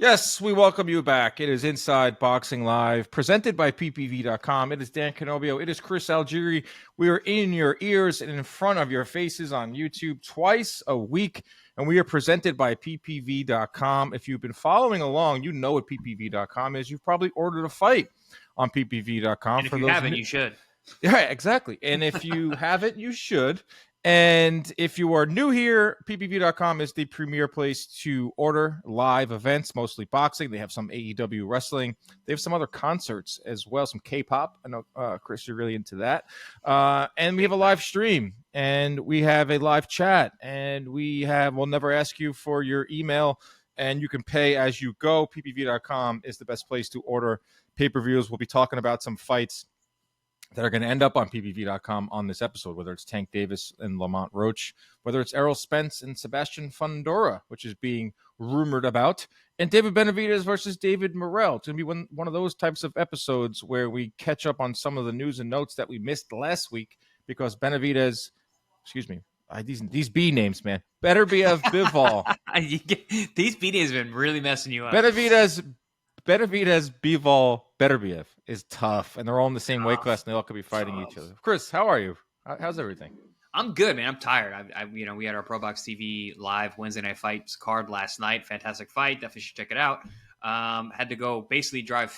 Yes, we welcome you back. It is Inside Boxing Live, presented by PPV.com. It is Dan Canobio. It is Chris Algieri. We are in your ears and in front of your faces on YouTube twice a week, and we are presented by PPV.com. If you've been following along, you know what PPV.com is. You've probably ordered a fight on PPV.com. And if you haven't, you should. Yeah, exactly. And if you haven't, you should. And if you are new here, ppv.com is the premier place to order live events, mostly boxing. They have some AEW wrestling. They have some other concerts as well, some K-pop. I know, Chris, you're really into that. And we have a live stream, and we have a live chat, and we'll never ask you for your email, and you can pay as you go. ppv.com is the best place to order pay-per-views. We'll be talking about some fights that are going to end up on ppv.com on this episode, whether it's Tank Davis and Lamont Roach, whether it's Errol Spence and Sebastian Fundora, which is being rumored about, and David Benavidez versus David Morrell. It's going to be one of those types of episodes where we catch up on some of the news and notes that we missed last week because Benavidez, these B names, man. Beterbiev Bivol. These B names have been really messing you up. Benavidez Bivol Beterbiev is tough, and they're all in the same weight class, and they all could be fighting each other. Chris, how are you? How's everything? I'm good, man. I'm tired. We had our Pro Box TV live Wednesday Night Fights card last night. Fantastic fight. Definitely should check it out. Had to go basically drive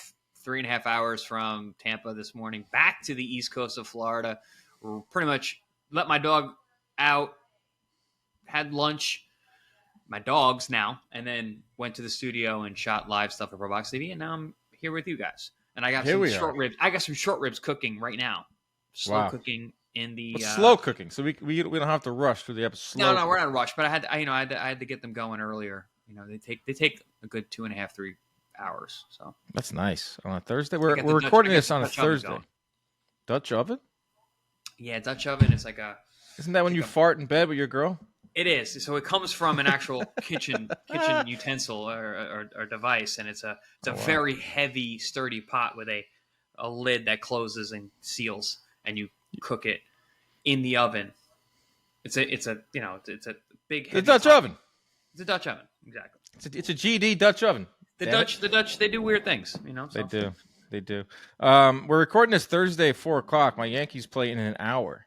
3.5 hours from Tampa this morning back to the East Coast of Florida. Pretty much let my dog out, had lunch, my dogs now, and then went to the studio and shot live stuff for Pro Box TV, and now I'm here with you guys. And I got some short ribs. I got some short ribs cooking right now. Slow cooking in the slow cooking, so we don't have to rush through the episode. No, we're not in a rush, but I had to get them going earlier. They take a good 2.5, 3 hours. So that's nice on a Thursday. We're recording this on a Thursday. Dutch oven? Yeah, Dutch oven. It's like a. Isn't that when you fart in bed with your girl? It is. So it comes from an actual kitchen utensil or device, and it's a very heavy, sturdy pot with a lid that closes and seals, and you cook it in the oven. It's a big heavy Dutch oven. It's a Dutch oven, exactly. It's a GD Dutch oven. The Dutch, they do weird things, So. They do. We're recording this Thursday at 4:00. My Yankees play in an hour.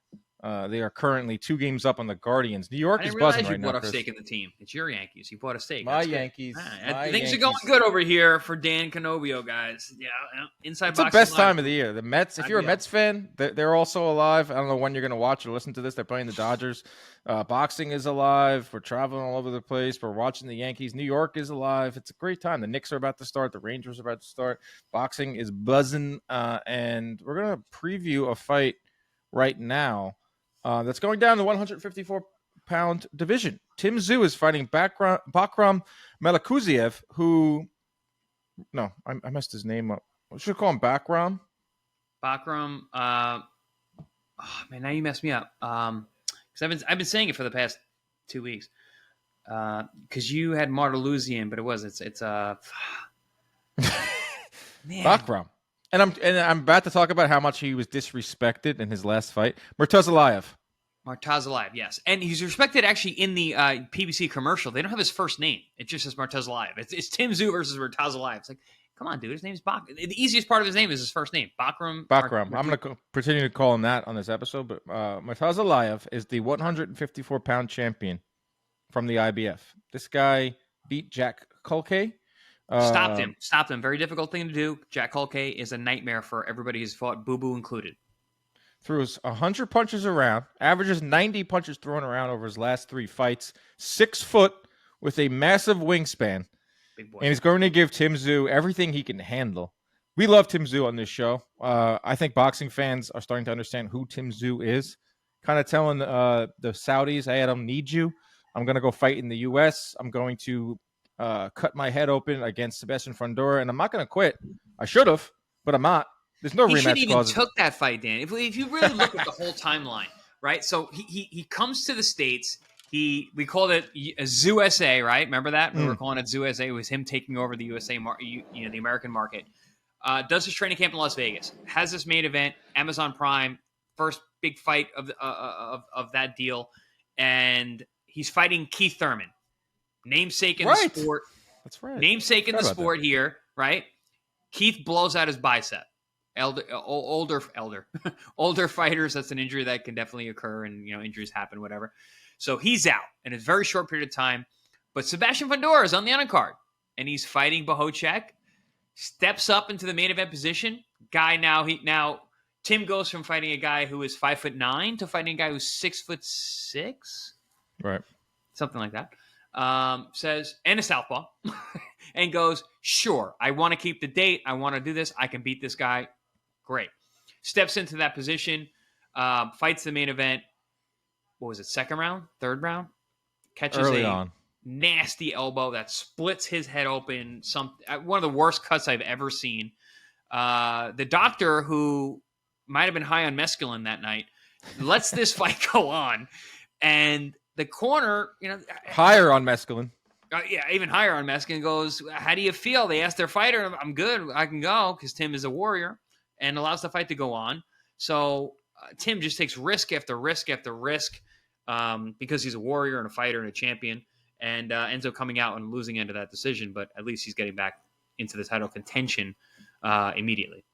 They are currently 2 games up on the Guardians. New York is buzzing right now. You bought a stake in the team. It's your Yankees. You bought a stake. My Yankees. Things are going good over here for Dan Canobio, guys. Yeah, inside boxing. It's the best time of the year. The Mets. If you're a Mets fan, they're also alive. I don't know when you're going to watch or listen to this. They're playing the Dodgers. Boxing is alive. We're traveling all over the place. We're watching the Yankees. New York is alive. It's a great time. The Knicks are about to start. The Rangers are about to start. Boxing is buzzing, and we're going to preview a fight right now. That's going down the 154-pound division. Tim Tszyu is fighting Bakhram Murtazaliev, who... No, I messed his name up. I should call him Bakhram. Bakhram. Now you messed me up. Because I've been saying it for the past 2 weeks. Because you had Murtazaliev, but it wasn't. It's Bakhram. And I'm about to talk about how much he was disrespected in his last fight. Murtazaliev, yes. And he's respected actually in the PBC commercial. They don't have his first name. It just says Murtazaliev. It's Tim Tszyu versus Murtazaliev. It's like, come on, dude. His name's Bakhram. The easiest part of his name is his first name. Bakhram. I'm going to continue to call him that on this episode. But Murtazaliev is the 154-pound champion from the IBF. This guy beat Jack Culcay. Stopped him. Very difficult thing to do. Jack Culcay is a nightmare for everybody who's fought, Boo-Boo included. Throws 100 punches around, averages 90 punches thrown around over his last 3 fights, 6 foot with a massive wingspan. Big boy. And he's going to give Tim Tszyu everything he can handle. We love Tim Tszyu on this show. I think boxing fans are starting to understand who Tim Tszyu is. Kind of telling the Saudis, hey, I don't need you. I'm going to go fight in the U.S. I'm going to cut my head open against Sebastian Fundora, and I'm not going to quit. I should have, but I'm not. There's no rematch clause. He shouldn't even took that fight, Dan. If you really look at the whole timeline, right? So he comes to the States. We called it ZUSA, right? Remember that? We were calling it ZUSA. It was him taking over the USA market, the American market. Does his training camp in Las Vegas. Has this main event, Amazon Prime, first big fight of that deal, and he's fighting Keith Thurman. Namesake in the sport, That's right. Namesake in the sport here, right? Keith blows out his bicep. Older fighters, that's an injury that can definitely occur, and injuries happen, whatever. So he's out in a very short period of time. But Sebastian Fundora is on the undercard, and he's fighting Bohocek. Steps up into the main event position. Now Tim goes from fighting a guy who is 5'9" to fighting a guy who's 6'6", right? Something like that. Says, and a southpaw, and goes, sure, I want to keep the date. I want to do this. I can beat this guy. Great. Steps into that position, fights the main event. What was it? Second round? Third round? Catches early a on. Nasty elbow that splits his head open. One of the worst cuts I've ever seen. The doctor, who might have been high on mescaline that night, lets this fight go on. And the corner, higher on mescaline. Even higher on mescaline, goes, how do you feel? They asked their fighter. I'm good. I can go, because Tim is a warrior and allows the fight to go on. So Tim just takes risk after risk after risk, because he's a warrior and a fighter and a champion, and ends up coming out and losing into that decision. But at least he's getting back into the title contention immediately.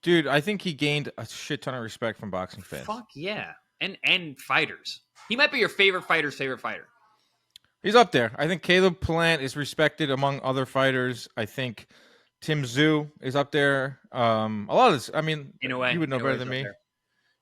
Dude, I think he gained a shit ton of respect from boxing fans. Fuck yeah. And fighters. He might be your favorite fighter's favorite fighter. He's up there. I think Caleb Plant is respected among other fighters. I think Tim Tszyu is up there. A lot of this, Inoue, you would know better than me.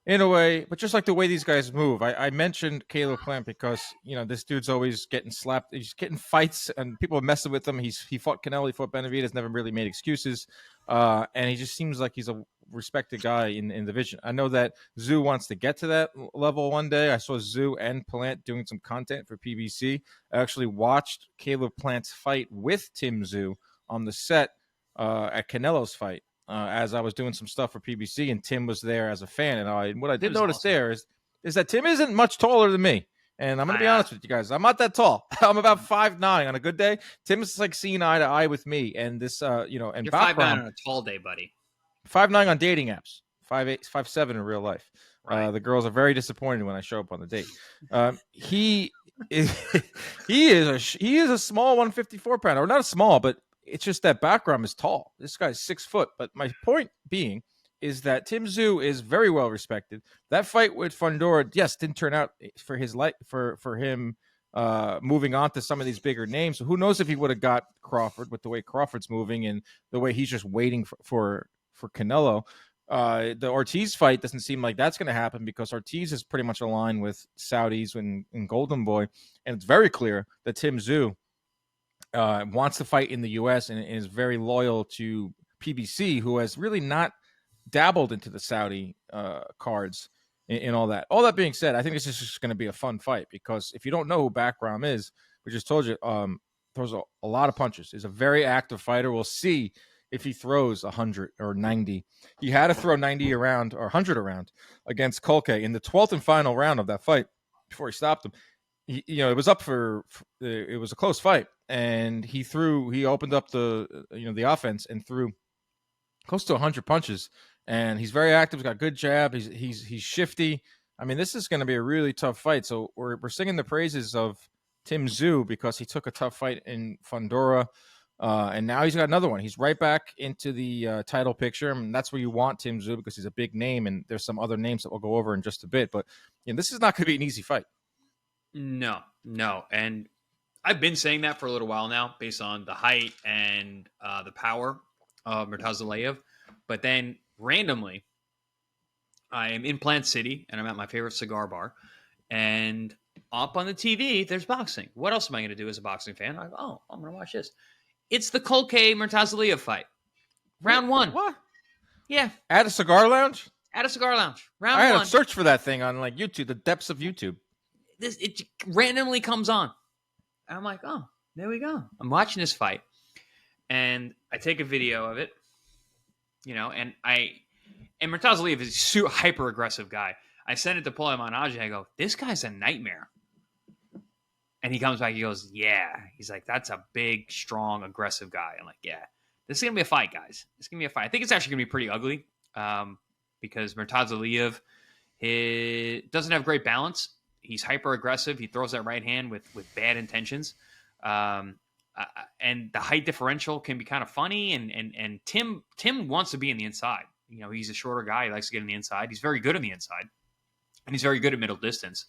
In a way, but just like the way these guys move. I mentioned Caleb Plant because, this dude's always getting slapped. He's getting fights, and people are messing with him. He fought Canelo, he fought Benavidez, never really made excuses. And he just seems like he's a respected guy in the division. I know that Tszyu wants to get to that level one day. I saw Tszyu and Plant doing some content for PBC. I actually watched Caleb Plant's fight with Tim Tszyu on the set at Canelo's fight. As I was doing some stuff for PBC, and Tim was there as a fan. And what I did notice awesome. There is that Tim isn't much taller than me. And I'm going to be honest with you guys. I'm not that tall. I'm about 5'9" on a good day. Tim's like seeing eye to eye with me. And this, and you're 5'9" on a tall day, buddy. 5'9" on dating apps. 5'8", 5'7" in real life. Right. The girls are very disappointed when I show up on the date. He is a small 154 pounder, or not a small, but it's just that Bakhram is tall. This guy's 6 foot. But my point being is that Tim Tszyu is very well respected. That fight with Fundora, yes, didn't turn out for his for him moving on to some of these bigger names. So who knows if he would have got Crawford with the way Crawford's moving and the way he's just waiting for Canelo. The Ortiz fight doesn't seem like that's going to happen because Ortiz is pretty much aligned with Saudis and Golden Boy, and it's very clear that Tim Tszyu wants to fight in the U.S. and is very loyal to PBC, who has really not dabbled into the Saudi cards and all that. All that being said, I think this is just going to be a fun fight because if you don't know who Bakhram is, we just told you, throws a lot of punches. He's a very active fighter. We'll see if he throws 100 or 90. He had to throw 90 around or 100 around against Kolke in the 12th and final round of that fight before he stopped him. It was it was a close fight, and he opened up the offense and threw close to 100 punches, and he's very active. He's got a good jab. He's shifty. I mean, this is going to be a really tough fight. So we're singing the praises of Tim Tszyu because he took a tough fight in Fundora, and now he's got another one. He's right back into the title picture, and that's where you want Tim Tszyu because he's a big name, and there's some other names that we'll go over in just a bit. But this is not going to be an easy fight. No. And I've been saying that for a little while now based on the height and the power of Murtazaliev. But then randomly, I am in Plant City and I'm at my favorite cigar bar. And up on the TV, there's boxing. What else am I going to do as a boxing fan? I go, I'm going to watch this. It's the Kolke Murtazaliev fight. Round one. What? Yeah. At a cigar lounge? At a cigar lounge. Round one. I had one. to search for that thing on like YouTube, the depths of YouTube. It randomly comes on. And I'm like, oh, there we go. I'm watching this fight. And I take a video of it, and Murtazaliev is a super hyper aggressive guy. I send it to Paulie Manaje. I go, this guy's a nightmare. And he comes back, he goes, yeah. He's like, that's a big, strong, aggressive guy. I'm like, yeah, this is going to be a fight, guys. It's going to be a fight. I think it's actually going to be pretty ugly because Murtazaliev doesn't have great balance. He's hyper aggressive. He throws that right hand with bad intentions. and the height differential can be kind of funny. And Tim wants to be in the inside. You know, he's a shorter guy. He likes to get in the inside. He's very good in the inside, and he's very good at middle distance.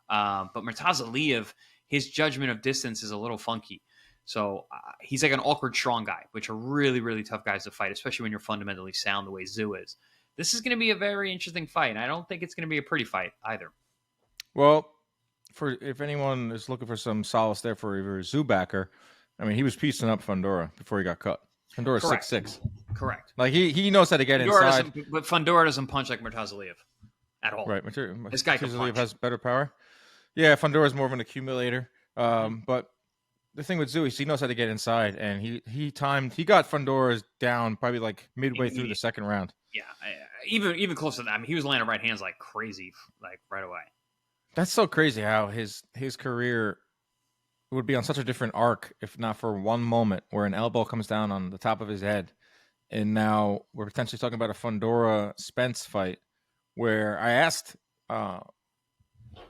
But Murtazaliev, his judgment of distance is a little funky. So he's like an awkward strong guy, which are really, really tough guys to fight, especially when you're fundamentally sound the way Tszyu is. This is going to be a very interesting fight, and I don't think it's going to be a pretty fight either. Well, if anyone is looking for some solace there for a Tszyu backer, I mean, he was piecing up Fundora before he got cut. Fundora's 6'6". Correct. Like he knows how to get inside. But Fundora doesn't punch like Murtazaliev at all. Right. This guy can punch. Has better power. Yeah, Fundora's more of an accumulator. But the thing with Tszyu is he knows how to get inside, and he got Fundora's down probably like midway through the second round. Yeah, even closer to that. I mean, he was landing right hands like crazy, like right away. That's so crazy how his career would be on such a different arc if not for one moment where an elbow comes down on the top of his head. And now we're potentially talking about a Fundora Spence fight where I asked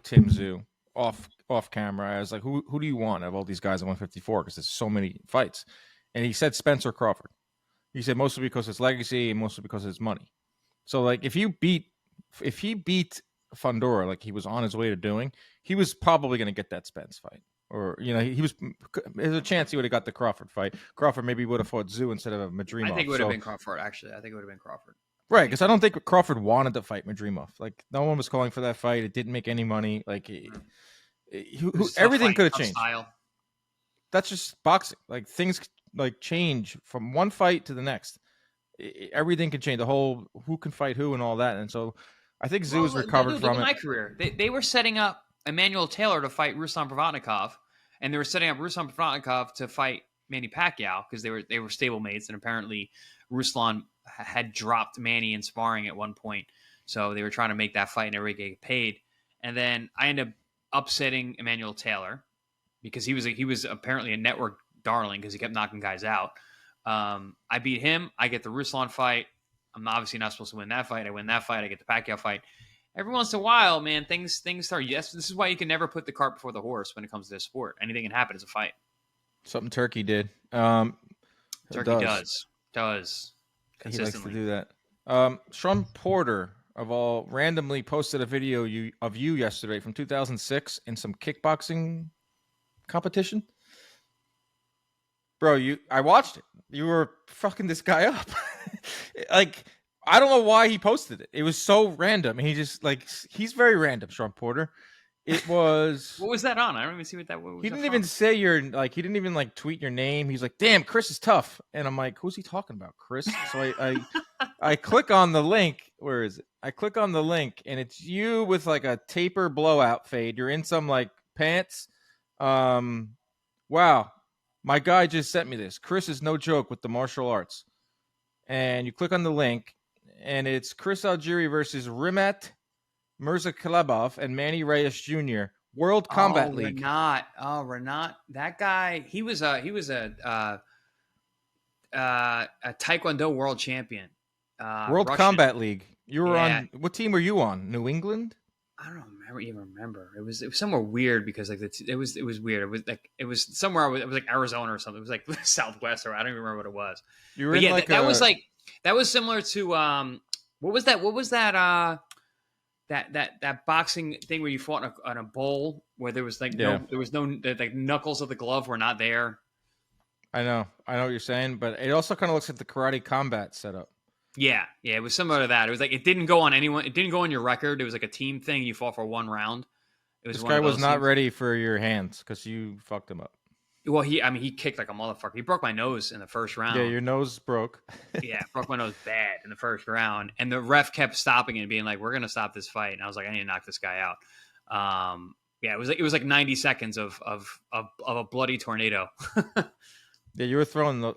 Tim Tszyu off camera, I was like, who do you want of all these guys at 154? Because there's so many fights. And he said Spencer Crawford. He said mostly because it's legacy and mostly because it's money. So like if he beat Fundora like he was on his way to doing, he was probably going to get that Spence fight. Or, you know, there's a chance he would have got the Crawford fight. Crawford maybe would have fought Tszyu instead of Madrimov. I think it would have been Crawford, actually. I think it would have been Crawford. Right, because I don't think Crawford wanted to fight Madrimov. Like, no one was calling for that fight. It didn't make any money. Like, everything could have changed. Style. That's just boxing. Like, things like change from one fight to the next. Everything can change. The whole who can fight who and all that. And so I think Tszyu recovered from it. My career, they were setting up Emmanuel Taylor to fight Ruslan Provodnikov, and they were setting up Ruslan Provodnikov to fight Manny Pacquiao because they were stablemates, and apparently Ruslan had dropped Manny in sparring at one point, so they were trying to make that fight and everybody get paid. And then I ended up upsetting Emmanuel Taylor because he was apparently a network darling because he kept knocking guys out. I beat him. I get the Ruslan fight. I'm obviously not supposed to win that fight. I win that fight. I get the Pacquiao fight. Every once in a while, man, things start. Yes, this is why you can never put the cart before the horse when it comes to this sport. Anything can happen. It's a fight. Something Turkey did. Turkey does consistently. He likes to do that. Sean Porter of all randomly posted a video of you yesterday from 2006 in some kickboxing competition. Bro, I watched it. You were fucking this guy up. Like, I don't know why he posted it. It was so random. He just he's very random, Sean Porter. It was. What was that on? I don't even see what that was. He didn't even say he didn't even tweet your name. He's like, damn, Chris is tough. And I'm like, who's he talking about, Chris? So I click on the link. Where is it? I click on the link and it's you with like a taper blowout fade. You're in some like pants. Wow. My guy just sent me this. Chris is no joke with the martial arts. And you click on the link and it's Chris Algieri versus Rimat Mirzakalebov and Manny Reyes Jr. World Combat League. Renat. That guy, he was a Taekwondo world champion. World Russian. Combat League. You were on, what team were you on? New England? I don't even remember. It was somewhere weird because it was weird. It was somewhere. It was like Arizona or something. It was like Southwest or I don't even remember what it was. You were in that was similar to what was that that boxing thing where you fought on a bowl where there was no knuckles of the glove were not there. I know what you're saying, but it also kind of looks like the Karate Combat setup. Yeah, it was similar to that. It was like it didn't go on anyone. It didn't go on your record. It was like a team thing. You fought for one round. This guy was not ready for your hands because you fucked him up. Well, he kicked like a motherfucker. He broke my nose in the first round. Yeah, your nose broke. Yeah, broke my nose bad in the first round, and the ref kept stopping it and being like, "We're gonna stop this fight." And I was like, "I need to knock this guy out." Yeah, it was like 90 seconds of a bloody tornado. Yeah, you were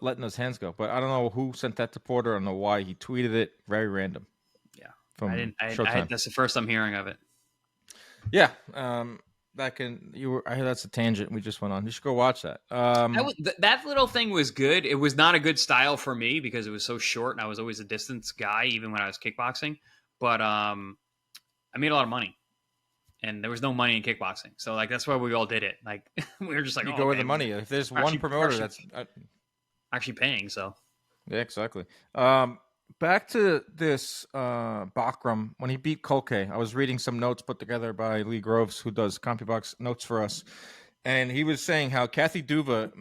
letting those hands go, but I don't know who sent that to Porter. I don't know why he tweeted it. Very random. Yeah, that's the first I'm hearing of it. Yeah, that's a tangent we just went on. You should go watch that. That little thing was good. It was not a good style for me because it was so short, and I was always a distance guy, even when I was kickbaxing. But I made a lot of money, and there was no money in kickboxing. So like that's why we all did it. Like we were just like, you go where the money is. If there's one promoter that's actually paying, so yeah, exactly. Back to this Bakhram when he beat Kolke. I was reading some notes put together by Lee Groves, who does CompuBox notes for us, and he was saying how Kathy Duva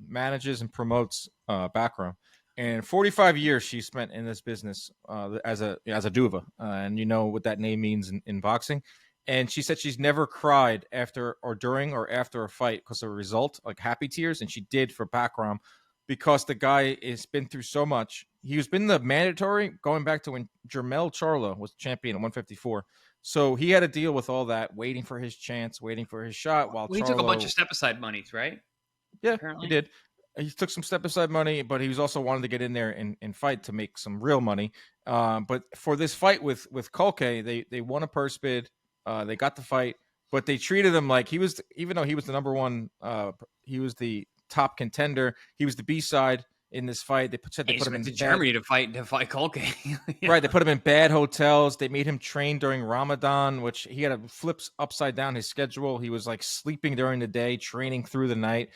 manages and promotes Bakhram. And 45 years she spent in this business as a Duva, and you know what that name means in boxing. And she said she's never cried after or during or after a fight because of a result, like happy tears, and she did for Bakhram because the guy has been through so much. He's been the mandatory going back to when Jermell Charlo was champion at 154. So he had to deal with all that, waiting for his chance, waiting for his shot. While he took a bunch of step-aside monies, right? Yeah, apparently. He did. He took some step-aside money, but he was also wanted to get in there and fight to make some real money. But for this fight with Kolke, they won a purse bid. They got the fight, but they treated him like he was, even though he was the number one, he was the top contender. He was the B-side in this fight. They put him in Germany to fight Kolke. Yeah. Right. They put him in bad hotels. They made him train during Ramadan, which he had to flip upside down his schedule. He was like sleeping during the day, training through the night,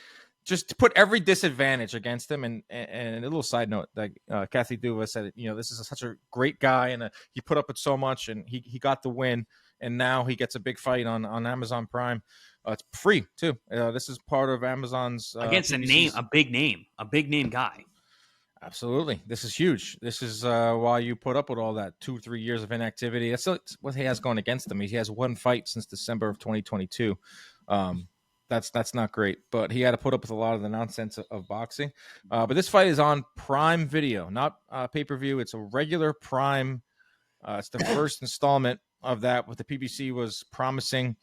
just to put every disadvantage against him. And a little side note, that Kathy Duva said, this is such a great guy, and he put up with so much, and he got the win, and now he gets a big fight on Amazon Prime. It's free too. This is part of Amazon's against a big name guy. Absolutely, this is huge. This is why you put up with all that 2-3 years of inactivity. That's what he has going against him. He has one fight since December of 2022. That's not great, but he had to put up with a lot of the nonsense of boxing. But this fight is on Prime Video, not pay-per-view. It's a regular Prime. It's the first installment of that. What the PBC was promising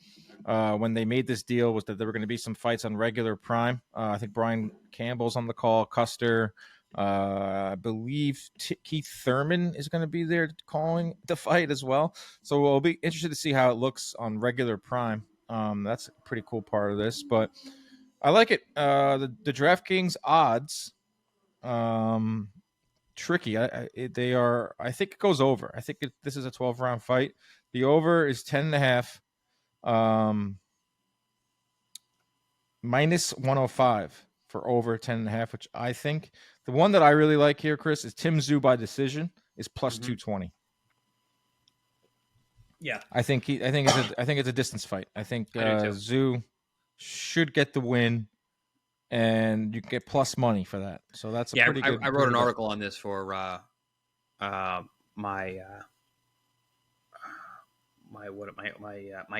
when they made this deal was that there were going to be some fights on regular Prime. I think Brian Campbell's on the call, Custer. I believe Keith Thurman is going to be there calling the fight as well. So we'll be interested to see how it looks on regular Prime. That's a pretty cool part of this, but I like it. The DraftKings odds, tricky. They are. I think it goes over. I think this is a 12-round fight. The over is 10.5. Minus 105 for over 10.5, which I think the one that I really like here, Chris, is Tim Tszyu by decision is plus 220. Yeah, I think it's a distance fight. I think Tszyu should get the win, and you get plus money for that. So that's pretty good. I wrote an article on this for my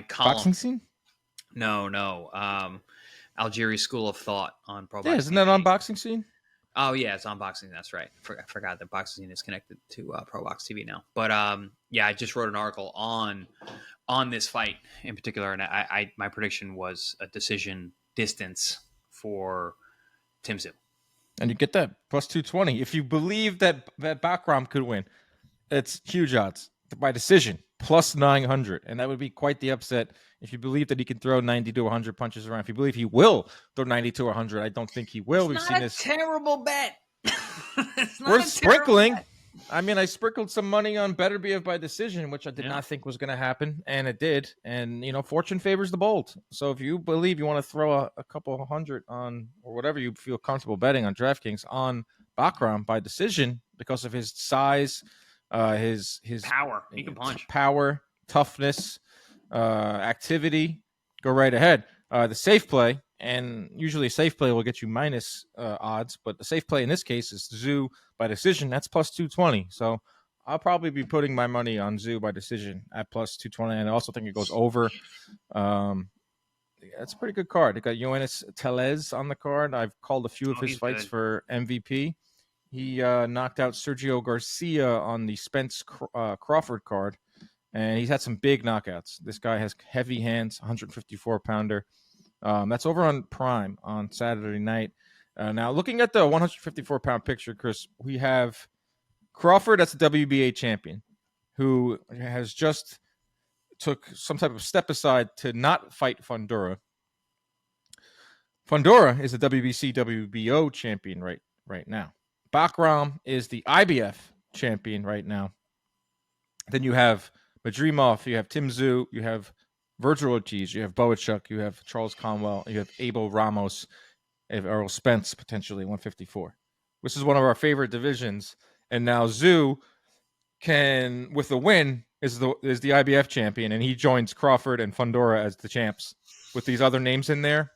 column. Boxing scene? No. Algeria School of Thought on Pro Boxing. Yeah, isn't that on Boxing Scene? Oh yeah, it's on Boxing. That's right. I forgot that Boxing Scene is connected to Pro Box TV now. But I just wrote an article on this fight in particular, and my prediction was a decision distance for Tim Tszyu. And you get that plus 220 if you believe that Bakhram could win. It's huge odds by decision. Plus 900, and that would be quite the upset if you believe that he can throw 90 to 100 punches around. If you believe he will throw 90 to 100, I don't think he will. We've seen this. Terrible bet. We're sprinkling. I mean, I sprinkled some money on Beterbiev by decision, which I did not think was going to happen, and it did. And fortune favors the bold. So if you believe you want to throw a couple hundred on, or whatever you feel comfortable betting on DraftKings on Bakhram by decision because of his size. His power, he can punch. Power, toughness, activity. Go right ahead. The safe play, and usually a safe play will get you minus odds, but the safe play in this case is Tszyu by decision. That's plus 220. So I'll probably be putting my money on Tszyu by decision at plus 220, and I also think it goes over. That's a pretty good card. They got Yoenis Tellez on the card. I've called a few of his fights for MVP. He knocked out Sergio Garcia on the Spence Crawford card, and he's had some big knockouts. This guy has heavy hands, 154-pounder. That's over on Prime on Saturday night. Now, looking at the 154-pound picture, Chris, we have Crawford, that's the WBA champion, who has just took some type of step aside to not fight Fundora. Fundora is the WBC WBO champion right now. Bakhram is the IBF champion right now. Then you have Madrimov, you have Tim Tszyu, you have Virgil Ortiz, you have Boachuk, you have Charles Conwell, you have Abel Ramos, you have Errol Spence potentially 154. This is one of our favorite divisions, and now Tszyu can, with the win, is the IBF champion, and he joins Crawford and Fundora as the champs. With these other names in there,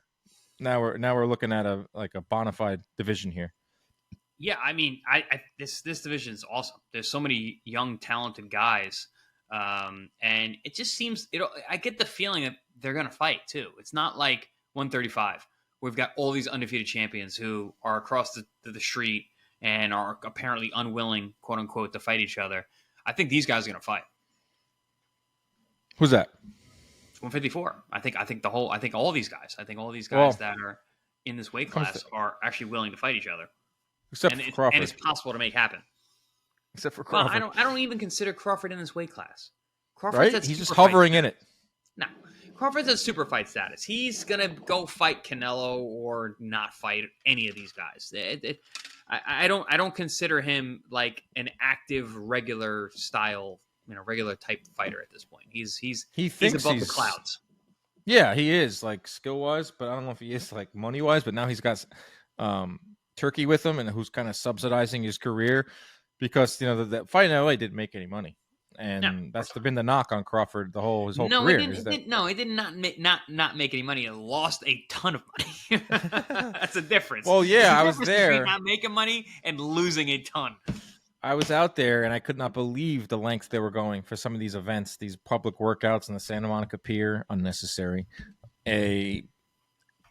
now we're looking at a bona fide division here. Yeah, I mean, this division is awesome. There's so many young, talented guys, and it just seems I get the feeling that they're going to fight too. It's not like 135. We've got all these undefeated champions who are across the street and are apparently unwilling, quote unquote, to fight each other. I think these guys are going to fight. Who's that? 154. I think all these guys. I think all these guys that are in this weight class are actually willing to fight each other. Except for Crawford. And it's possible to make happen. Except for Crawford. Well, I don't even consider Crawford in this weight class. Crawford's right? He's just hovering in it. No. Crawford's at super fight status. He's going to go fight Canelo or not fight any of these guys. I don't consider him like an active, regular style, regular type fighter at this point. He's above the clouds. Yeah, he is, like, skill-wise, but I don't know if he is, like, money-wise, but now he's got Turkey with him, and who's kind of subsidizing his career because, the fight in LA didn't make any money. And that's been the knock on Crawford his whole career. It did not make any money. It lost a ton of money. That's a difference. Well, yeah, I was there. Not making money and losing a ton. I was out there, and I could not believe the lengths they were going for some of these events, these public workouts in the Santa Monica Pier, unnecessary. A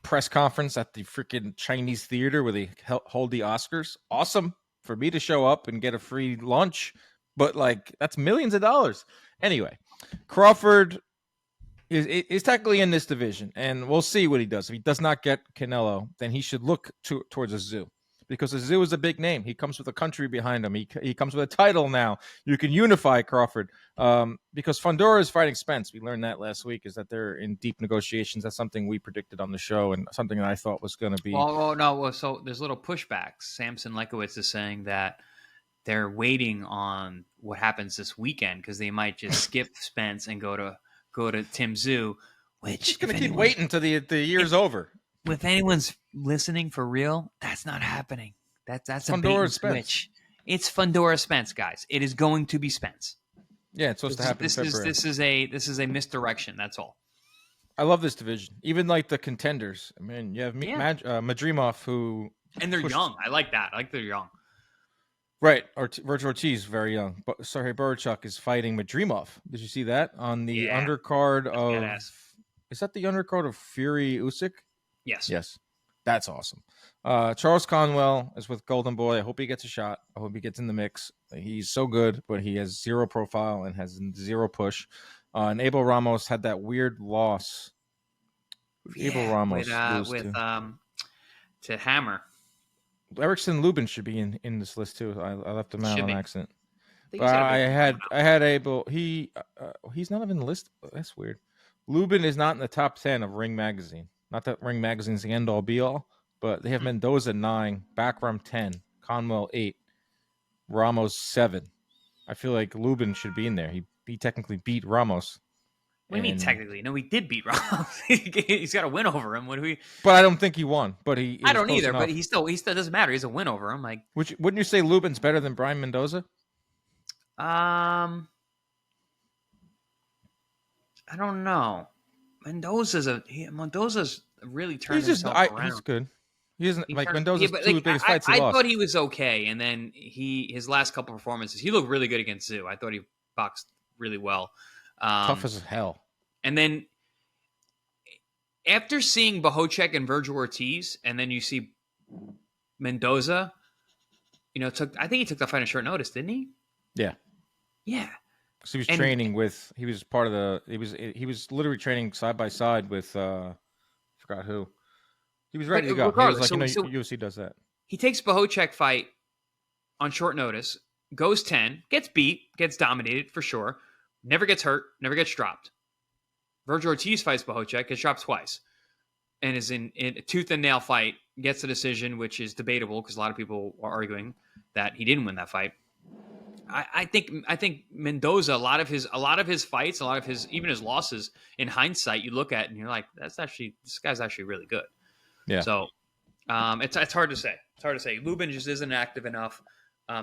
press conference at the freaking Chinese theater where they hold the Oscars. Awesome for me to show up and get a free lunch. But, that's millions of dollars. Anyway, Crawford is technically in this division, and we'll see what he does. If he does not get Canelo, then he should look towards a Tszyu, because a Tszyu is a big name. He comes with a country behind him. He comes with a title now. You can unify Crawford because Fundora is fighting Spence. We learned that last week, is that they're in deep negotiations. That's something we predicted on the show and something that I thought was going to be. So there's little pushbacks. Samson Lekowitz is saying that they're waiting on what happens this weekend because they might just skip Spence and go to Tim Tszyu, which is going to keep waiting until the year's over. If anyone's listening for real, that's not happening. That's a bait and switch. It's Fundora Spence, guys. It is going to be Spence. Yeah, it's supposed to happen. This is a misdirection. That's all. I love this division. Even like the contenders. I mean, you have Madrimov, who they're young. I like that. I like they're young. Right, Virgil Ortiz, very young. But Sergey Boachuk is fighting Madrimov. Did you see that on the undercard of? Is that the undercard of Fury Usyk? Yes. That's awesome. Charles Conwell is with Golden Boy. I hope he gets a shot. I hope he gets in the mix. He's so good, but he has zero profile and has zero push. And Abel Ramos had that weird loss. Abel Ramos to Hammer. Erickson Lubin should be in this list too. I left him out on accident. I had Abel. He's not even in the list. That's weird. Lubin is not in the top 10 of Ring Magazine. Not that Ring Magazine's the end all be all, but they have Mendoza 9, Bakhram 10, Conwell 8, Ramos 7. I feel like Lubin should be in there. He technically beat Ramos. What do you mean technically? No, he did beat Ramos. He's got a win over him. But I don't think he won. But I don't either. Enough. But he still doesn't matter. He's a win over him. Wouldn't you say Lubin's better than Brian Mendoza? I don't know. Mendoza's really turned himself around. He's good. He isn't Mendoza's two biggest fights he lost. I thought he was okay, and then his last couple performances, he looked really good against Tszyu. I thought he boxed really well. Tough as hell. And then after seeing Boachuk and Virgil Ortiz, and then you see Mendoza, I think he took that fight on short notice, didn't he? Yeah. Yeah. Because he was training with. He was part of he was literally training side by side with. I forgot who. He was ready to go. He was like, UFC does that. He takes Boachuk fight on short notice, goes 10, gets beat, gets dominated for sure. Never gets hurt, never gets dropped. Virgil Ortiz fights Boachuk, gets dropped twice, and is in a tooth and nail fight, gets the decision, which is debatable because a lot of people are arguing that he didn't win that fight. I think Mendoza, a lot of his fights, a lot of his even his losses, in hindsight, you look at and you're like, this guy's actually really good. Yeah. So it's hard to say. It's hard to say. Lubin just isn't active enough.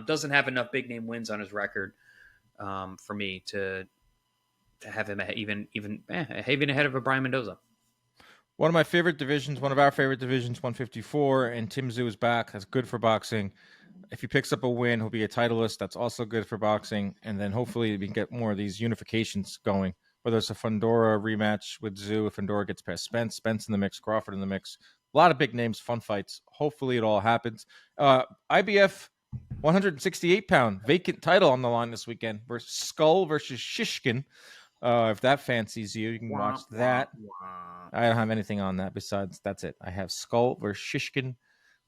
Doesn't have enough big name wins on his record for me to have him even ahead of a Brian Mendoza. One of my favorite divisions, one of our favorite divisions, 154, and Tim Tszyu is back. That's good for boxing. If he picks up a win, he'll be a titleist. That's also good for boxing. And then hopefully we can get more of these unifications going, whether it's a Fundora rematch with Tszyu, if Fundora gets past Spence in the mix, Crawford in the mix. A lot of big names, fun fights. Hopefully it all happens. IBF 168-pound vacant title on the line this weekend versus Skull versus Shishkin. If that fancies you, you can watch that. I don't have anything on that besides that's it. I have Skull versus Shishkin.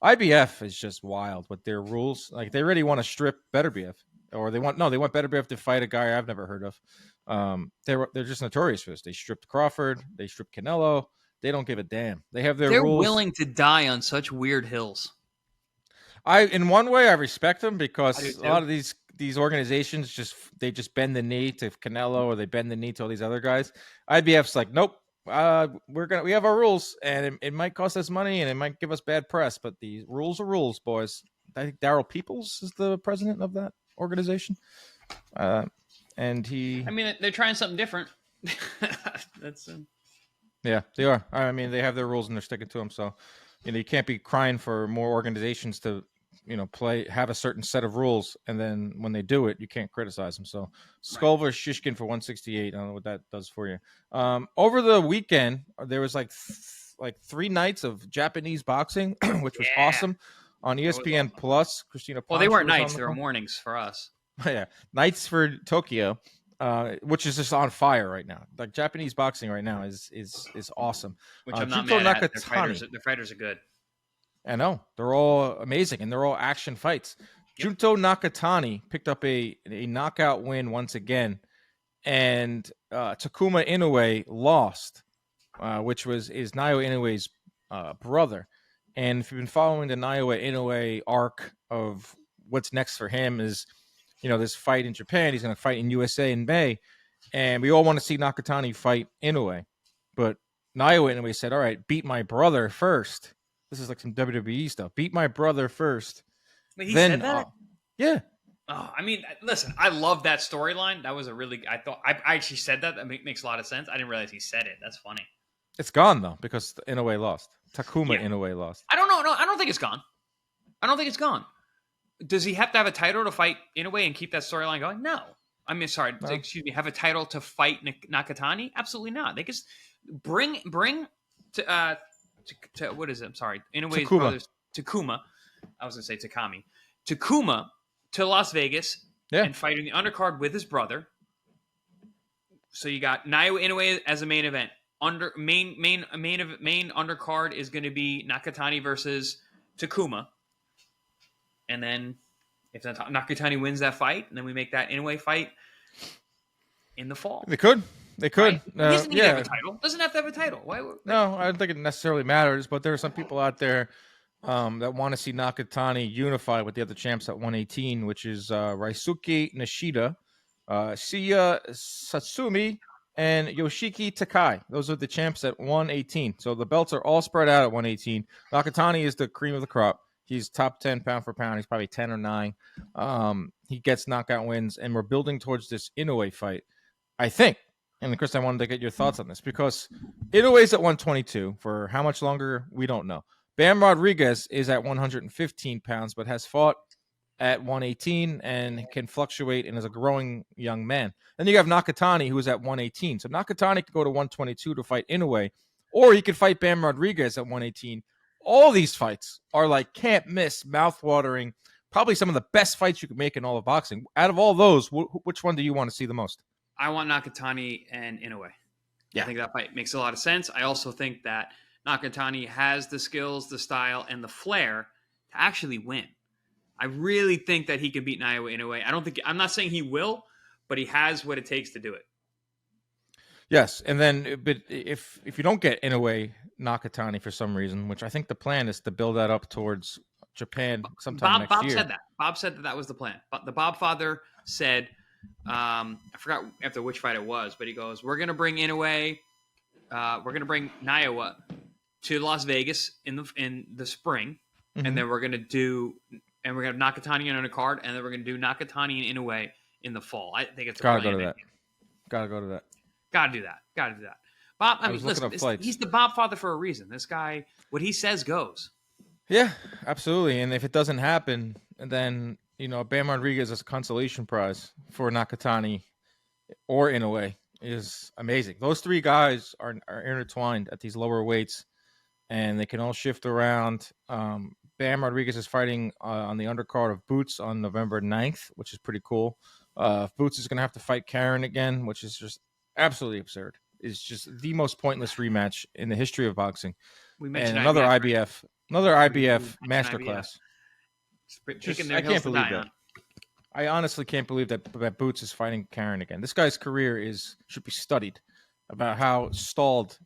IBF is just wild with their rules. Like they already want to strip Beterbiev, or they want Beterbiev to fight a guy I've never heard of. They're just notorious for this. They stripped Crawford. They stripped Canelo. They don't give a damn. They have their rules. They're willing to die on such weird hills. In one way, I respect them because a lot of these organizations just bend the knee to Canelo or they bend the knee to all these other guys. IBF's like, nope, we have our rules, and it might cost us money and it might give us bad press, but the rules are rules, boys. I think Daryl Peoples is the president of that organization, and they're trying something different. That's yeah, they are. I mean, they have their rules and they're sticking to them. So, you can't be crying for more organizations to have a certain set of rules, and then when they do it, you can't criticize them. So Skull versus Shishkin for 168. I don't know what that does for you. Over the weekend, there was like 3 nights of Japanese boxing, which was awesome on ESPN Plus. Christina Ponce they weren't nights; they were mornings for us. Yeah, nights for Tokyo, which is just on fire right now. Like Japanese boxing right now is awesome. Which I'm not mad at. The fighters are good. I know. They're all amazing, and they're all action fights. Yep. Junto Nakatani picked up a knockout win once again, and Takuma Inoue lost, which is Naoya Inoue's brother. And if you've been following the Naoya Inoue arc of what's next for him is, this fight in Japan. He's going to fight in USA in May, and we all want to see Nakatani fight Inoue. But Naoya Inoue said, all right, beat my brother first. This is like some WWE stuff. Beat my brother first. Wait, he said that? Yeah. Oh, I mean, listen, I love that storyline. That was I actually said that. That makes a lot of sense. I didn't realize he said it. That's funny. It's gone, though, because Inoue lost. Takuma Inoue lost. I don't know. No, I don't think it's gone. I don't think it's gone. Does he have to have a title to fight Inoue and keep that storyline going? No. I mean, sorry. No. Excuse me. Have a title to fight Nakatani? Absolutely not. They just bring to what is it? I'm sorry. Inoue's brothers, Takuma. I was going to say Takami. Takuma to Las Vegas and fight in the undercard with his brother. So you got Naoya Inoue as a main event. Main undercard is going to be Nakatani versus Takuma. And then if Nakatani wins that fight, and then we make that Inoue fight in the fall. They could. Right? He doesn't need to have a title. Doesn't have to have a title. Why? No, I don't think it necessarily matters. But there are some people out there that want to see Nakatani unify with the other champs at 118, which is Raisuke Nishida, Shiya Satsumi, and Yoshiki Takai. Those are the champs at 118. So the belts are all spread out at 118. Nakatani is the cream of the crop. He's top 10 pound for pound. He's probably 10 or 9. He gets knockout wins, and we're building towards this Inoue fight, I think. And Chris, I wanted to get your thoughts on this because Inoue's at 122 for how much longer, we don't know. Bam Rodriguez is at 115 pounds, but has fought at 118 and can fluctuate and is a growing young man. Then you have Nakatani, who is at 118. So Nakatani could go to 122 to fight Inoue, or he could fight Bam Rodriguez at 118. All these fights are like can't miss, mouthwatering, probably some of the best fights you could make in all of boxing. Out of all those, which one do you want to see the most? I want Nakatani and Inoue. Yeah. I think that fight makes a lot of sense. I also think that Nakatani has the skills, the style, and the flair to actually win. I really think that he can beat Naoya Inoue. I'm not saying he will, but he has what it takes to do it. Yes, and then but if you don't get Inoue Nakatani for some reason, which I think the plan is to build that up towards Japan sometime next year. Bob said that. Bob said that was the plan. But the Bob father said, I forgot after which fight it was, but he goes, "We're gonna bring Inoue, we're gonna bring Naoya to Las Vegas in the spring, and then we're gonna have Nakatani on a card, and then we're gonna do Nakatani and Inoue in the fall." I think it's Gotta go to that. Gotta do that. Bob, I mean, listen, he's the Bob father for a reason. This guy, what he says goes. Yeah, absolutely. And if it doesn't happen, then Bam Rodriguez as a consolation prize for Nakatani or Inoue is amazing. Those three guys are intertwined at these lower weights, and they can all shift around. Bam Rodriguez is fighting on the undercard of Boots on November 9th, which is pretty cool. Boots is going to have to fight Karen again, which is just absolutely absurd. It's just the most pointless rematch in the history of boxing. We mentioned another IBF, IBF masterclass. I can't believe that. I honestly can't believe that Boots is fighting Karen again. This guy's career should be studied about how stalled.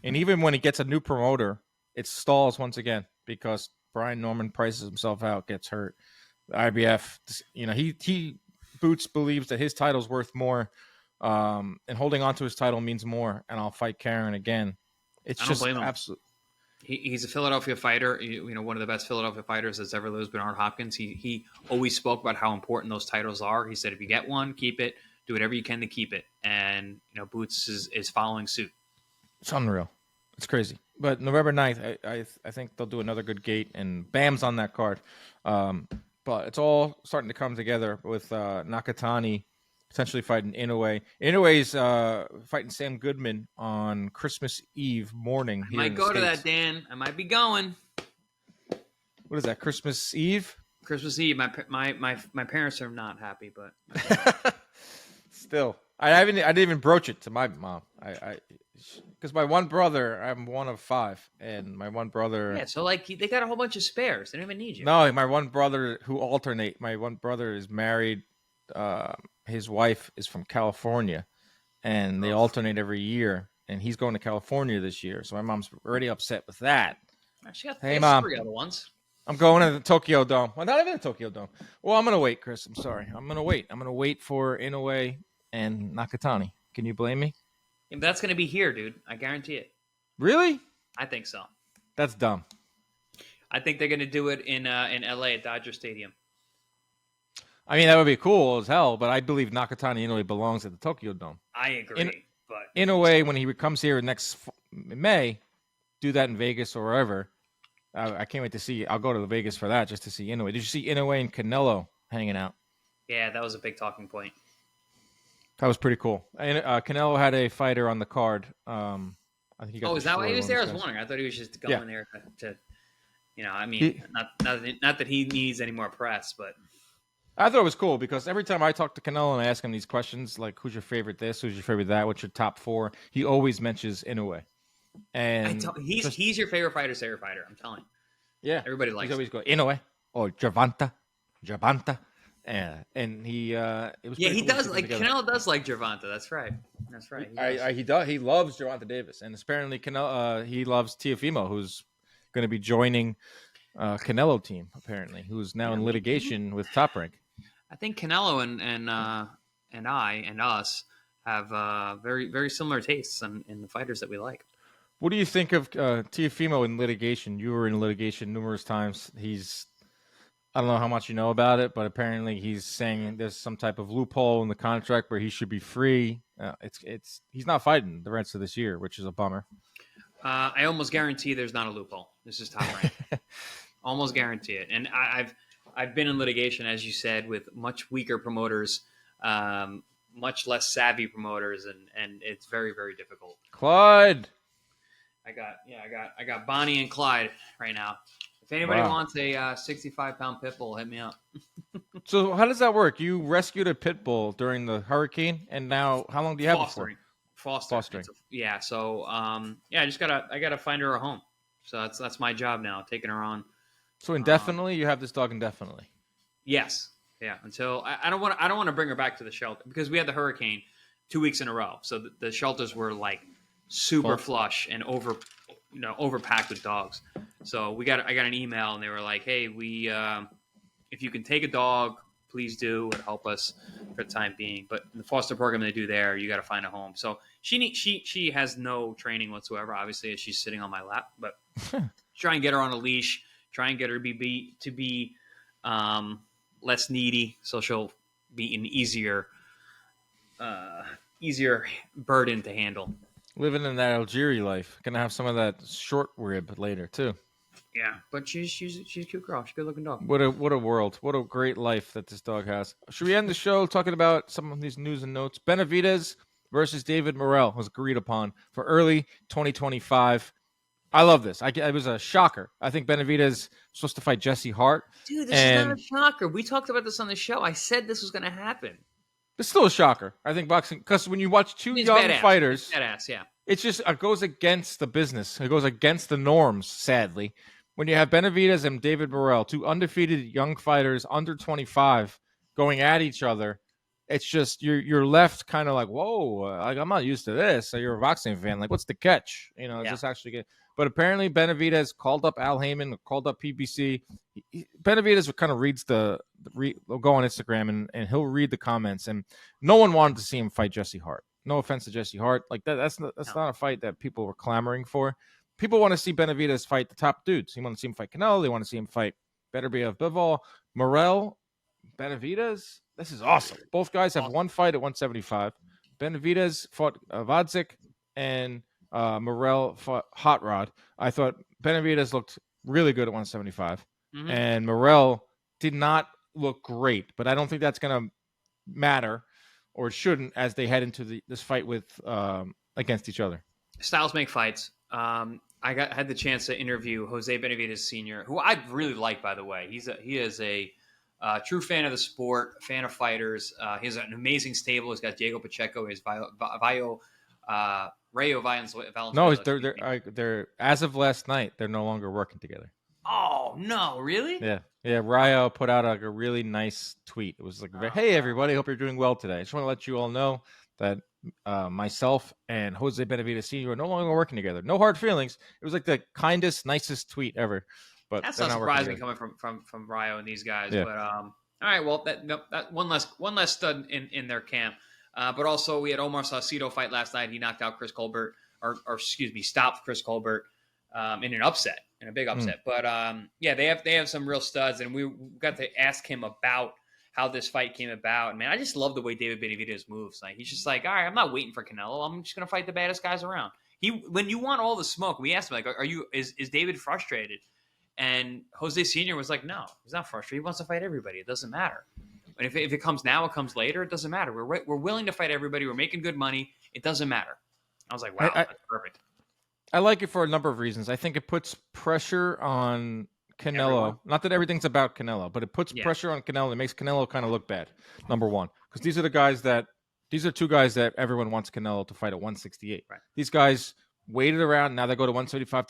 And even when he gets a new promoter, it stalls once again because Brian Norman prices himself out, gets hurt. The IBF, he Boots believes that his title's worth more, and holding on to his title means more, and I'll fight Karen again. It's just absolute. He's a Philadelphia fighter. One of the best Philadelphia fighters that's ever lived, Bernard Hopkins. He always spoke about how important those titles are. He said, if you get one, keep it. Do whatever you can to keep it. And Boots is following suit. It's unreal. It's crazy. But November 9th, I think they'll do another good gate, and Bam's on that card. But it's all starting to come together with Nakatani potentially fighting Inoue. Inoue's fighting Sam Goodman on Christmas Eve morning. I might go to that, Dan. I might be going. What is that? Christmas Eve? Christmas Eve. My parents are not happy, but still, I didn't even broach it to my mom. Because my one brother, I'm one of 5, and my one brother. Yeah, so they got a whole bunch of spares. They don't even need you. No, my one brother who alternate. My one brother is married. His wife is from California, and they alternate every year. And he's going to California this year, so my mom's already upset with that. She got hey, Mom, 3 other ones. I'm going to the Tokyo Dome. Well, not even the Tokyo Dome. Well, I'm gonna wait, Chris. I'm sorry. I'm gonna wait for Inoue and Nakatani. Can you blame me? Yeah, that's gonna be here, dude. I guarantee it. Really? I think so. That's dumb. I think they're gonna do it in LA at Dodger Stadium. I mean, that would be cool as hell, but I believe Nakatani Inoue belongs at the Tokyo Dome. I agree. But Inoue, when he comes here next May, do that in Vegas or wherever. I can't wait to see. I'll go to Vegas for that just to see Inoue. Did you see Inoue and Canelo hanging out? Yeah, that was a big talking point. That was pretty cool. And Canelo had a fighter on the card. I think he got. Is that why he was there? I was wondering. I thought he was just going there to not that he needs any more press, but I thought it was cool because every time I talk to Canelo and I ask him these questions, like who's your favorite this, who's your favorite that, what's your top 4, he always mentions Inoue. And he's your favorite fighter, I'm telling you. Yeah, everybody likes. He's always going Inoue or Gervonta, and he. It was he cool does like together. Canelo does like Gervonta. That's right. He does. He loves Gervonta Davis, and apparently Canelo. He loves Teofimo, who's going to be joining Canelo team. Apparently, who's now in litigation with Top Rank. I think Canelo and us have very very similar tastes in the fighters that we like. What do you think of Teofimo in litigation? You were in litigation numerous times. I don't know how much you know about it, but apparently he's saying there's some type of loophole in the contract where he should be free. He's not fighting the rest of this year, which is a bummer. I almost guarantee there's not a loophole. This is Top Rank. Almost guarantee it. And I've been in litigation, as you said, with much weaker promoters, much less savvy promoters, and it's very very difficult. Clyde. I got Bonnie and Clyde right now. If anybody wants a 65-pound pit bull, hit me up. So how does that work? You rescued a pit bull during the hurricane, and now how long do you have it for? Fostering. So I gotta find her a home. So that's my job now, taking her on. So indefinitely, you have this dog indefinitely. Yes. Yeah. Until I don't want to bring her back to the shelter because we had the hurricane 2 weeks in a row. So the shelters were like super flush and overpacked with dogs. So I got an email, and they were like, "Hey, if you can take a dog, please do. It help us for the time being. But in the foster program they do there, you got to find a home." So she has no training whatsoever. Obviously, as she's sitting on my lap, but try and get her on a leash. Try and get her to be less needy, so she'll be an easier burden to handle. Living in that Algeria life, gonna have some of that short rib later too. Yeah, but she's a cute girl. She's a good looking dog. What a world! What a great life that this dog has. Should we end the show talking about some of these news and notes? Benavidez versus David Morrell was agreed upon for early 2025. I love this. It was a shocker. I think Benavidez was supposed to fight Jesse Hart. Dude, this is not a shocker. We talked about this on the show. I said this was going to happen. It's still a shocker. I think boxing, because when you watch two young fighters, it's just it goes against the business. It goes against the norms, sadly. When you have Benavidez and David Morrell, two undefeated young fighters under 25 going at each other, it's just you're left kind of like, whoa, like, I'm not used to this. So you're a boxing fan. Like, what's the catch? Is this actually good? But apparently Benavidez called up Al Heyman, called up PBC. Benavidez kind of reads will go on Instagram and he'll read the comments. And no one wanted to see him fight Jesse Hart. No offense to Jesse Hart. Like that's not a fight that people were clamoring for. People want to see Benavidez fight the top dudes. They want to see him fight Canelo. They want to see him fight Beterbiev, Bivol, Morrell, Benavidez. This is awesome. Both guys have one fight at 175. Benavidez fought Vadzik, and Morrell fought Hot Rod. I thought Benavidez looked really good at 175, and Morrell did not look great. But I don't think that's going to matter, or it shouldn't, as they head into this fight with against each other. Styles make fights. I had the chance to interview Jose Benavidez Sr., who I really like, by the way. He is a true fan of the sport, fan of fighters. He has an amazing stable. He's got Diego Pacheco, his Rayo Valenzuela. No, they're as of last night, they're no longer working together. Oh no, really? Yeah. Rayo put out a really nice tweet. It was like, "Hey everybody, hope you're doing well today. I just want to let you all know that myself and Jose Benavidez Sr. are no longer working together. No hard feelings." It was like the kindest, nicest tweet ever. But that's not surprising coming from Rayo and these guys. Yeah. But all right, well, that one less stud in their camp. But also we had Omar Saucedo fight last night. He knocked out Chris Colbert, or stopped Chris Colbert in a big upset. But they have some real studs, and we got to ask him about how this fight came about. Man, I just love the way David Benavidez moves. Like, he's just like, all right, I'm not waiting for Canelo. I'm just gonna fight the baddest guys around. When you want all the smoke, we asked him, like, is David frustrated? And Jose Sr. was like, no, he's not frustrated. He wants to fight everybody. It doesn't matter. And if it comes now, it comes later, it doesn't matter. We're willing to fight everybody. We're making good money. It doesn't matter. I was like, wow, that's perfect. I like it for a number of reasons. I think it puts pressure on Canelo. Everyone. Not that everything's about Canelo, but it puts pressure on Canelo. It makes Canelo kind of look bad, number one. Because these are two guys that everyone wants Canelo to fight at 168. Right. These guys waited around. Now they go to 175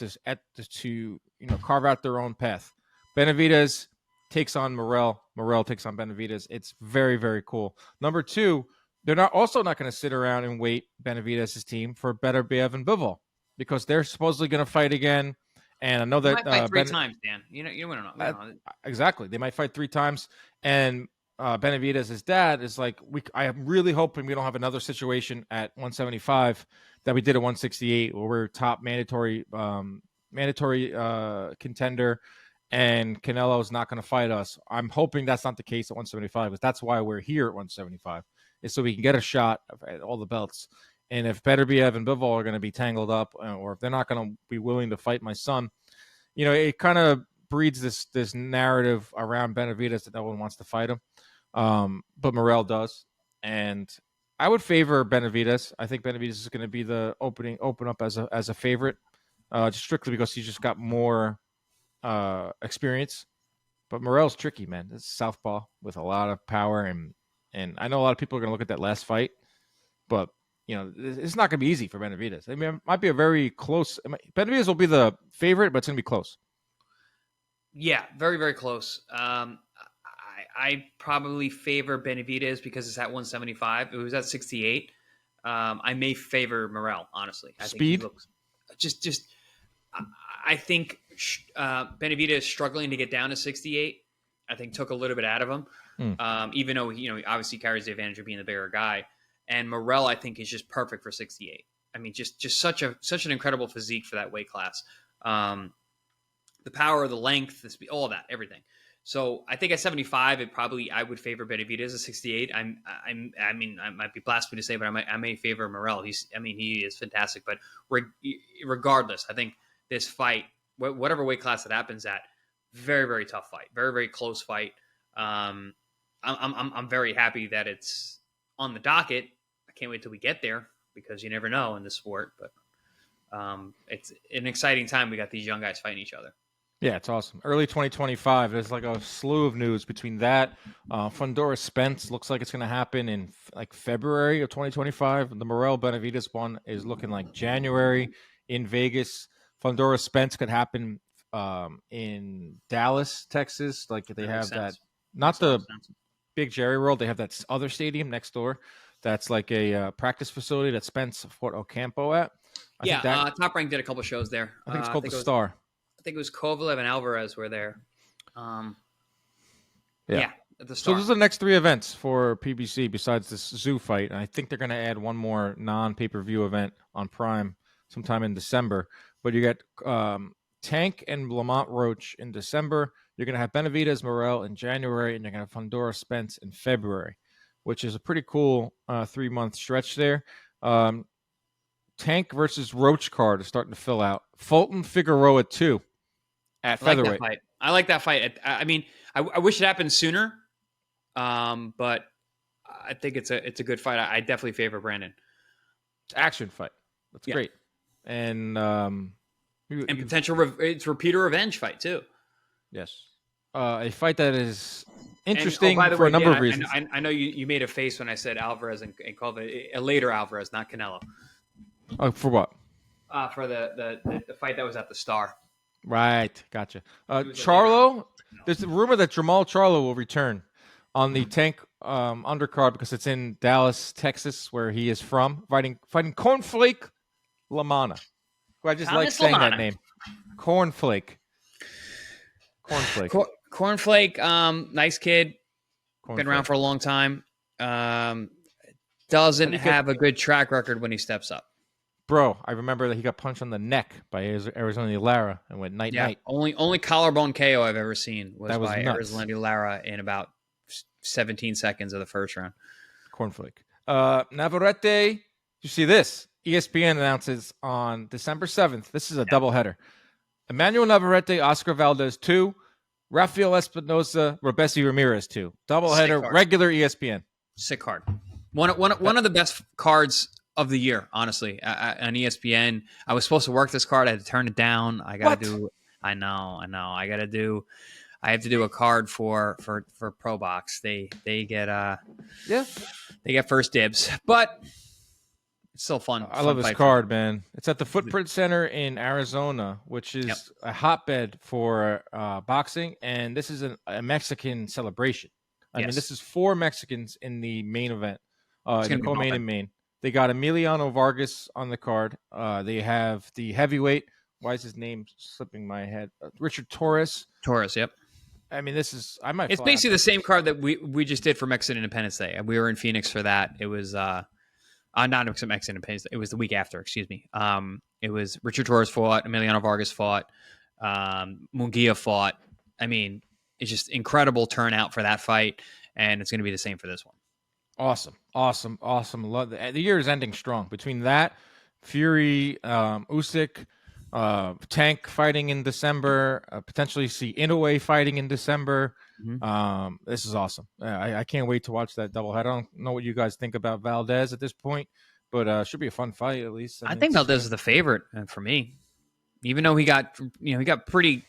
to carve out their own path. Benavidez takes on Morrell. Morrell takes on Benavidez. It's very, very cool. Number two, they're not going to sit around and wait Benavidez's team for Beterbiev and Bivol, because they're supposedly going to fight again. And I know that they might fight three times, Dan. You want to know. Exactly. They might fight three times. And Benavidez's dad is like, I am really hoping we don't have another situation at 175 that we did at 168, where we're top mandatory contender, and Canelo is not going to fight us. I'm hoping that's not the case at 175, because that's why we're here at 175, is so we can get a shot at all the belts. And if Beterbiev and Bivol are going to be tangled up, or if they're not going to be willing to fight my son, it kind of breeds this narrative around Benavidez that no one wants to fight him. But Morrell does. And I would favor Benavidez. I think Benavidez is going to be the open up as a favorite, just strictly because he's just got more experience. But Morrell's tricky, man. It's southpaw with a lot of power, and I know a lot of people are going to look at that last fight, but it's not going to be easy for Benavidez. I mean, it might be a very close. Benavidez will be the favorite, but it's going to be close. Yeah, very, very close. I probably favor Benavidez because it's at 175. It was at 68. I may favor Morrell, honestly. I Speed? think he looks just. I think Benavidez struggling to get down to 68. I think took a little bit out of him, even though he obviously carries the advantage of being the bigger guy. And Morrell, I think, is just perfect for 68. I mean, just such an incredible physique for that weight class. The power, the length, the speed, all of that, everything. So I think at 75, I would favor Benavidez at 68. I mean, I might be blasphemy to say, but I may favor Morrell. He is fantastic. But regardless, I think this fight, whatever weight class it happens at, very, very tough fight, very, very close fight. I'm very happy that it's on the docket. I can't wait till we get there because you never know in this sport. But it's an exciting time. We got these young guys fighting each other. Yeah, it's awesome. Early 2025, there's like a slew of news between that. Fundora Spence looks like it's going to happen in like February of 2025. The Morrell Benavidez one is looking like January in Vegas. Fundora Spence could happen in Dallas, Texas. Like they have that, not the Big Jerry World. They have that other stadium next door. That's like a practice facility that Spence fought Ocampo at. Top Rank did a couple shows there. I think it's called the Star. I think it was Kovalev and Alvarez were there. Yeah. At the Star. So those are the next 3 events for PBC besides this Zoo fight. And I think they're going to add one more non-pay-per-view event on Prime sometime in December. But you get Tank and Lamont Roach in December. You're going to have Benavidez Morrell in January, and you're going to have Fundora Spence in February, which is a pretty cool 3-month stretch there. Tank versus Roach card is starting to fill out. Fulton Figueroa 2 at featherweight. I like that fight. I mean, I wish it happened sooner, but I think it's a good fight. I definitely favor Brandon. It's an action fight. That's great. And potential it's repeater revenge fight too. Yes, a fight that is interesting for a number of reasons. I know you made a face when I said Alvarez and called it a later Alvarez, not Canelo. Oh, for what? For the fight that was at the Star. Right, gotcha. Charlo, there's a rumor that Jamal Charlo will return on the Tank undercard because it's in Dallas, Texas, where he is from, fighting Cornflake Lamana. Who I just like saying that name. Cornflake. Cornflake, nice kid. Been around for a long time. Doesn't have a good track record when he steps up. Bro, I remember that he got punched on the neck by Arizona Lara and went night. Only collarbone KO I've ever seen was by Arizona Lara in about 17 seconds of the first round. Cornflake. Navarrete, you see this? ESPN announces on December 7th. This is a doubleheader. Emmanuel Navarrete, Oscar Valdez 2, Rafael Espinosa, Robesi Ramirez 2. Doubleheader, regular ESPN. Sick card. One of the best cards of the year, honestly, on ESPN. I was supposed to work this card. I had to turn it down. I have to do a card for Pro Box. They get first dibs, but it's still fun. I love this card, man. It's at the Footprint Center in Arizona, which is a hotbed for boxing, and this is a Mexican celebration. I mean, this is 4 Mexicans in the main event, the co-main and main. They got Emiliano Vargas on the card. They have the heavyweight. Why is his name slipping my head? Richard Torres. Yep. I mean, this is. It's basically the same card that we just did for Mexican Independence Day. We were in Phoenix for that. It was not Mexican Independence Day. It was the week after. Excuse me. It was Richard Torres fought. Emiliano Vargas fought. Munguia fought. I mean, it's just incredible turnout for that fight, and it's going to be the same for this one. Awesome. Love the year is ending strong. Between that, Fury, Usyk, Tank fighting in December, potentially see Inoue fighting in December. Mm-hmm. This is awesome. I can't wait to watch that doubleheader. I don't know what you guys think about Valdez at this point, but should be a fun fight at least. I think Valdez is the favorite for me, even though he got pretty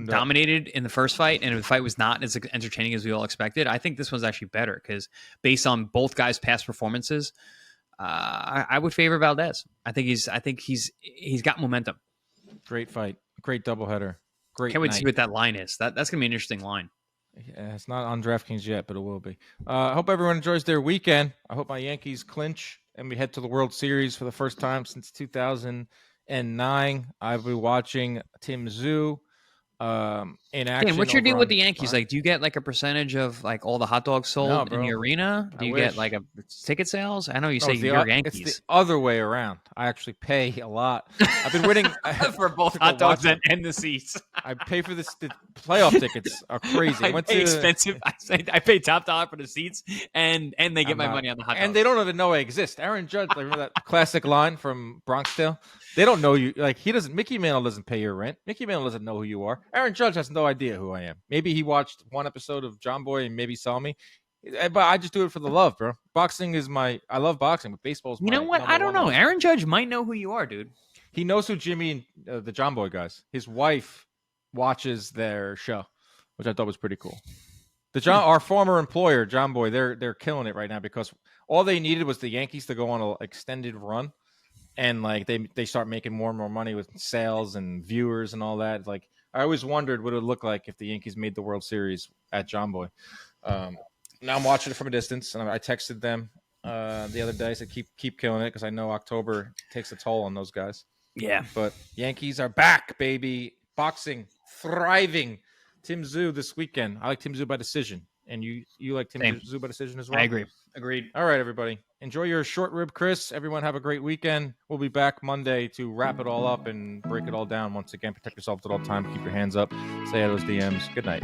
dominated in the first fight, and the fight was not as entertaining as we all expected. I think this one's actually better because based on both guys' past performances, I would favor Valdez. I think he's got momentum. Great fight, great doubleheader, great. Can't wait to see what that line is. That's gonna be an interesting line. Yeah, it's not on DraftKings yet, but it will be. I hope everyone enjoys their weekend. I hope my Yankees clinch and we head to the World Series for the first time since 2000. and 9. I'll be watching Tim Tszyu in action. Dan, what's your over deal with on the Yankees? Prime. Like, do you get like a percentage of like all the hot dogs No, sold in bro. the arena? I Do you wish. get like a ticket sales? I know you No, say you're it's the Yankees other way around. I actually pay a lot. I've been waiting for both to go hot dogs watch them. and the seats. I pay for this. The playoff tickets are crazy. I pay expensive. I pay top dollar for the seats, and they get my money on the hot dogs. And they don't even know I exist. Aaron Judge, like, remember that classic line from Bronx Tale? They don't know you. Like, he doesn't. Mickey Mantle doesn't pay your rent. Mickey Mantle doesn't know who you are. Aaron Judge has no idea who I am. Maybe he watched one episode of John Boy and maybe saw me. But I just do it for the love, bro. Boxing is I love boxing, but baseball's You know what? I don't know. love. Aaron Judge might know who you are, dude. He knows who Jimmy and the John Boy guys. His wife watches their show, which I thought was pretty cool. Our former employer, John Boy, they're killing it right now because all they needed was the Yankees to go on an extended run, and like they start making more and more money with sales and viewers and all that. Like, I always wondered what it would look like if the Yankees made the World Series at John Boy. Now I'm watching it from a distance, and I texted them the other day. I said keep killing it because I know October takes a toll on those guys. Yeah, but Yankees are back, baby. Boxing thriving. Tim Tszyu this weekend. I like Tim Tszyu by decision, and you like Tim Tszyu by decision as well. I agree. Agreed. All right, everybody. Enjoy your short rib, Chris. Everyone have a great weekend. We'll be back Monday to wrap it all up and break it all down once again. Protect yourselves at all times. Keep your hands up. Stay out of those DMs. Good night.